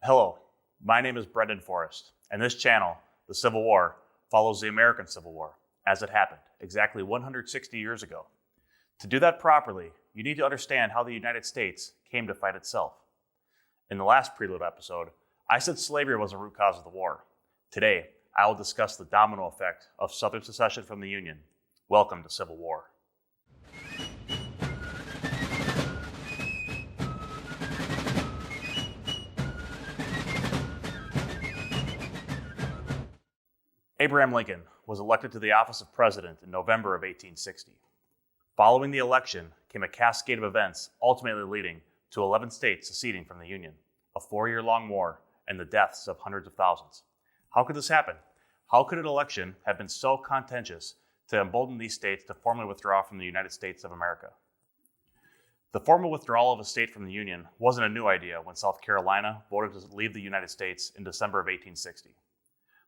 Hello, my name is Brendon Forrest, and this channel, The Civil War, follows the American Civil War as it happened exactly 160 years ago. To do that properly, you need to understand how the United States came to fight itself. In the last Prelude episode, I said slavery was a root cause of the war. Today, I will discuss the domino effect of Southern secession from the Union. Welcome to Civil War. Abraham Lincoln was elected to the office of president in November of 1860. Following the election came a cascade of events ultimately leading to 11 states seceding from the Union, a 4-year-long war, and the deaths of hundreds of thousands. How could this happen? How could an election have been so contentious to embolden these states to formally withdraw from the United States of America? The formal withdrawal of a state from the Union wasn't a new idea when South Carolina voted to leave the United States in December of 1860.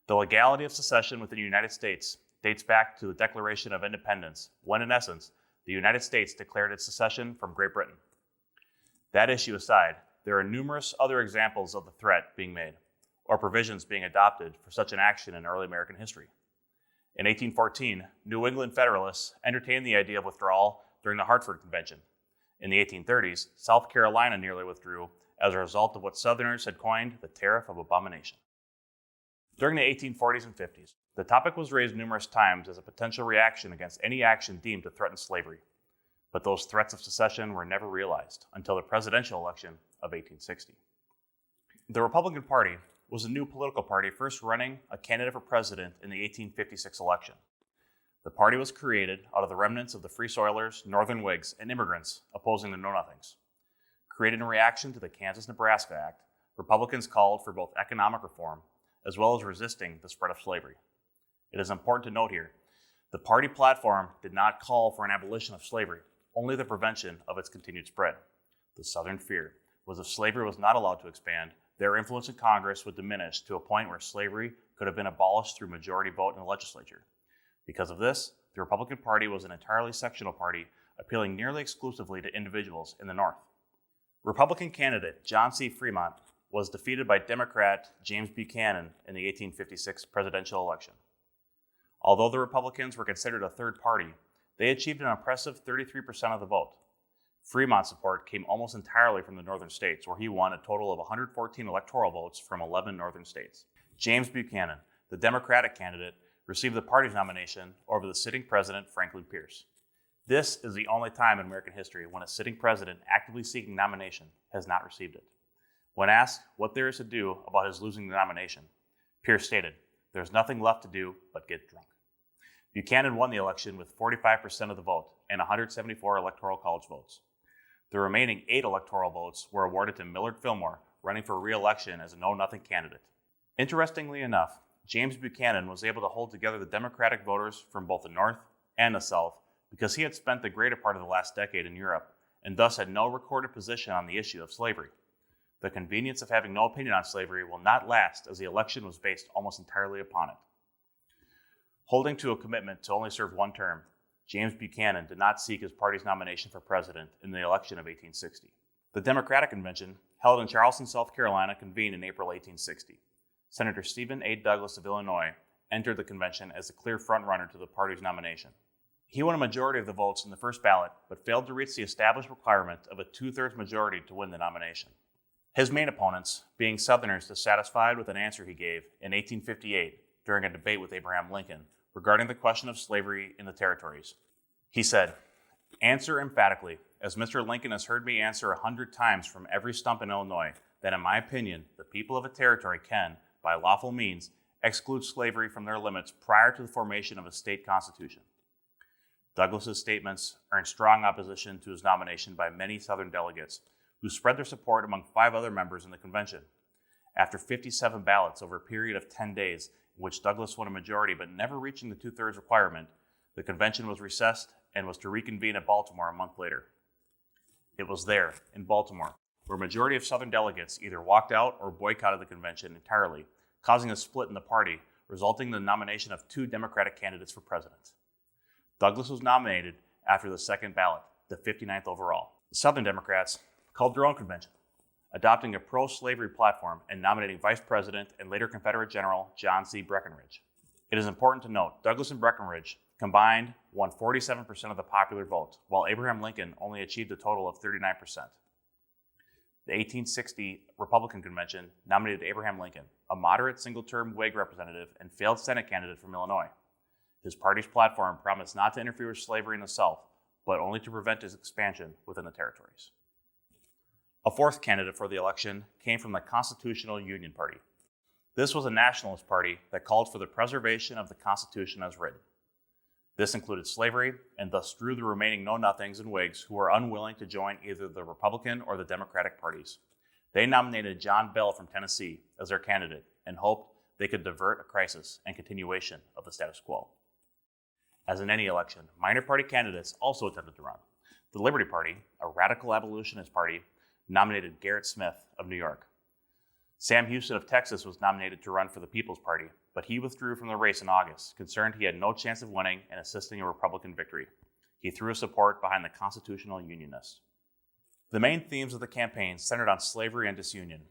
The legality of secession within the United States dates back to the Declaration of Independence, when in essence, the United States declared its secession from Great Britain. That issue aside, there are numerous other examples of the threat being made, or provisions being adopted for such an action in early American history. In 1814, New England Federalists entertained the idea of withdrawal during the Hartford Convention. In the 1830s, South Carolina nearly withdrew as a result of what Southerners had coined the Tariff of Abomination. During the 1840s and 50s, the topic was raised numerous times as a potential reaction against any action deemed to threaten slavery. But those threats of secession were never realized until the presidential election of 1860. The Republican Party was a new political party first running a candidate for president in the 1856 election. The party was created out of the remnants of the Free Soilers, Northern Whigs, and immigrants opposing the Know-Nothings. Created in reaction to the Kansas-Nebraska Act, Republicans called for both economic reform as well as resisting the spread of slavery. It is important to note here, the party platform did not call for an abolition of slavery, only the prevention of its continued spread. The Southern fear was if slavery was not allowed to expand, their influence in Congress would diminish to a point where slavery could have been abolished through majority vote in the legislature. Because of this, the Republican Party was an entirely sectional party, appealing nearly exclusively to individuals in the North. Republican candidate John C. Fremont was defeated by Democrat James Buchanan in the 1856 presidential election. Although the Republicans were considered a third party, they achieved an impressive 33% of the vote. Fremont's support came almost entirely from the northern states, where he won a total of 114 electoral votes from 11 northern states. James Buchanan, the Democratic candidate, received the party's nomination over the sitting president, Franklin Pierce. This is the only time in American history when a sitting president actively seeking nomination has not received it. When asked what there is to do about his losing the nomination, Pierce stated, "There's nothing left to do but get drunk." Buchanan won the election with 45% of the vote and 174 electoral college votes. The remaining 8 electoral votes were awarded to Millard Fillmore, running for re-election as a know-nothing candidate. Interestingly enough, James Buchanan was able to hold together the Democratic voters from both the North and the South because he had spent the greater part of the last decade in Europe and thus had no recorded position on the issue of slavery. The convenience of having no opinion on slavery will not last, as the election was based almost entirely upon it. Holding to a commitment to only serve one term, James Buchanan did not seek his party's nomination for president in the election of 1860. The Democratic Convention, held in Charleston, South Carolina, convened in April 1860. Senator Stephen A. Douglas of Illinois entered the convention as the clear frontrunner to the party's nomination. He won a majority of the votes in the first ballot, but failed to reach the established requirement of a 2/3 majority to win the nomination. His main opponents, being Southerners dissatisfied with an answer he gave in 1858 during a debate with Abraham Lincoln regarding the question of slavery in the territories. He said, "Answer emphatically, as Mr. Lincoln has heard me answer 100 times from every stump in Illinois, that in my opinion, the people of a territory can, by lawful means, exclude slavery from their limits prior to the formation of a state constitution." Douglas's statements are in strong opposition to his nomination by many Southern delegates, who spread their support among 5 other members in the convention. After 57 ballots over a period of 10 days, in which Douglas won a majority but never reaching the 2/3 requirement, the convention was recessed and was to reconvene at Baltimore a month later. It was there, in Baltimore, where a majority of Southern delegates either walked out or boycotted the convention entirely, causing a split in the party, resulting in the nomination of 2 Democratic candidates for president. Douglas was nominated after the second ballot, the 59th overall. The Southern Democrats called their own convention. adopting a pro-slavery platform and nominating Vice President and later Confederate General John C. Breckinridge. It is important to note, Douglas and Breckinridge combined won 47% of the popular vote, while Abraham Lincoln only achieved a total of 39%. The 1860 Republican Convention nominated Abraham Lincoln, a moderate single-term Whig representative and failed Senate candidate from Illinois. His party's platform promised not to interfere with slavery in the South, but only to prevent its expansion within the territories. A fourth candidate for the election came from the Constitutional Union Party. This was a nationalist party that called for the preservation of the Constitution as written. This included slavery, and thus drew the remaining know-nothings and Whigs who were unwilling to join either the Republican or the Democratic parties. They nominated John Bell from Tennessee as their candidate and hoped they could divert a crisis and continuation of the status quo. As in any election, minor party candidates also attempted to run. The Liberty Party, a radical abolitionist party, nominated Gerrit Smith of New York. Sam Houston of Texas was nominated to run for the People's Party, but he withdrew from the race in August, concerned he had no chance of winning and assisting a Republican victory. He threw his support behind the Constitutional Unionists. The main themes of the campaign centered on slavery and disunion.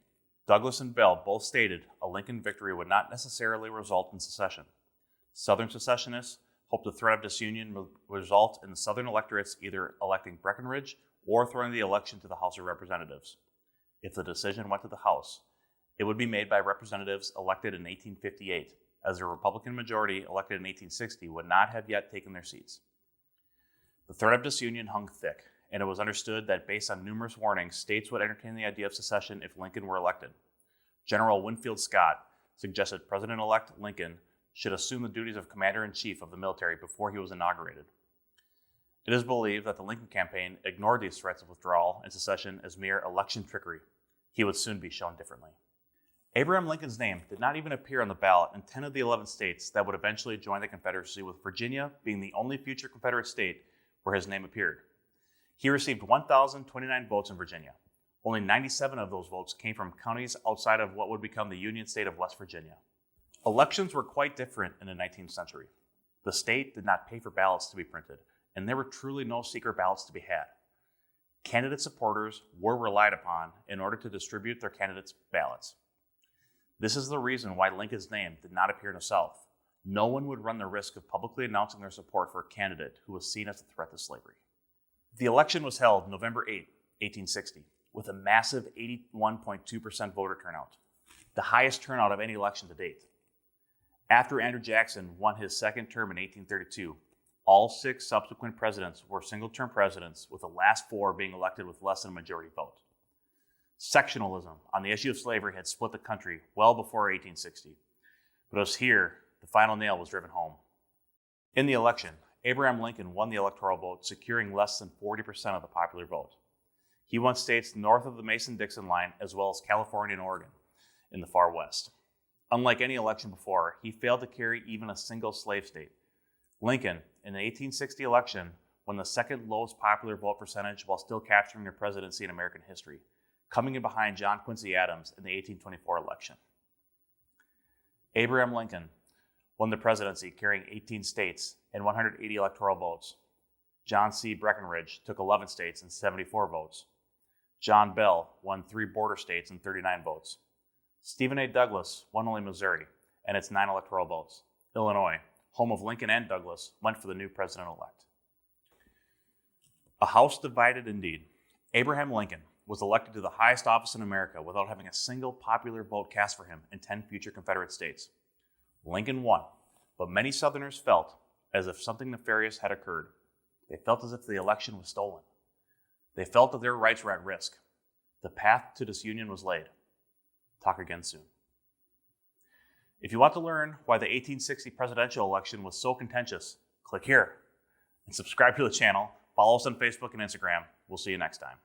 Douglas and Bell both stated a Lincoln victory would not necessarily result in secession. Southern secessionists hoped the threat of disunion would result in the Southern electorates either electing Breckinridge or throwing the election to the House of Representatives. If the decision went to the House, it would be made by representatives elected in 1858, as the Republican majority elected in 1860 would not have yet taken their seats. The threat of disunion hung thick, and it was understood that based on numerous warnings, states would entertain the idea of secession if Lincoln were elected. General Winfield Scott suggested President-elect Lincoln should assume the duties of Commander-in-Chief of the military before he was inaugurated. It is believed that the Lincoln campaign ignored these threats of withdrawal and secession as mere election trickery. He would soon be shown differently. Abraham Lincoln's name did not even appear on the ballot in 10 of the 11 states that would eventually join the Confederacy, with Virginia being the only future Confederate state where his name appeared. He received 1,029 votes in Virginia. Only 97 of those votes came from counties outside of what would become the Union state of West Virginia. Elections were quite different in the 19th century. The state did not pay for ballots to be printed, and there were truly no secret ballots to be had. Candidate supporters were relied upon in order to distribute their candidates' ballots. This is the reason why Lincoln's name did not appear in the South. No one would run the risk of publicly announcing their support for a candidate who was seen as a threat to slavery. The election was held November 8, 1860, with a massive 81.2% voter turnout, the highest turnout of any election to date. After Andrew Jackson won his second term in 1832, all 6 subsequent presidents were single-term presidents, with the last 4 being elected with less than a majority vote. Sectionalism on the issue of slavery had split the country well before 1860, but it was here the final nail was driven home. In the election, Abraham Lincoln won the electoral vote, securing less than 40% of the popular vote. He won states north of the Mason-Dixon line, as well as California and Oregon in the far west. Unlike any election before, he failed to carry even a single slave state. Lincoln, in the 1860 election, won the second lowest popular vote percentage while still capturing the presidency in American history, coming in behind John Quincy Adams in the 1824 election. Abraham Lincoln won the presidency, carrying 18 states and 180 electoral votes. John C. Breckinridge took 11 states and 74 votes. John Bell won 3 border states and 39 votes. Stephen A. Douglas won only Missouri and its 9 electoral votes. Illinois, home of Lincoln and Douglas, went for the new president-elect. A house divided indeed. Abraham Lincoln was elected to the highest office in America without having a single popular vote cast for him in 10 future Confederate states. Lincoln won, but many Southerners felt as if something nefarious had occurred. They felt as if the election was stolen. They felt that their rights were at risk. The path to disunion was laid. Talk again soon. If you want to learn why the 1860 presidential election was so contentious, click here and subscribe to the channel. Follow us on Facebook and Instagram. We'll see you next time.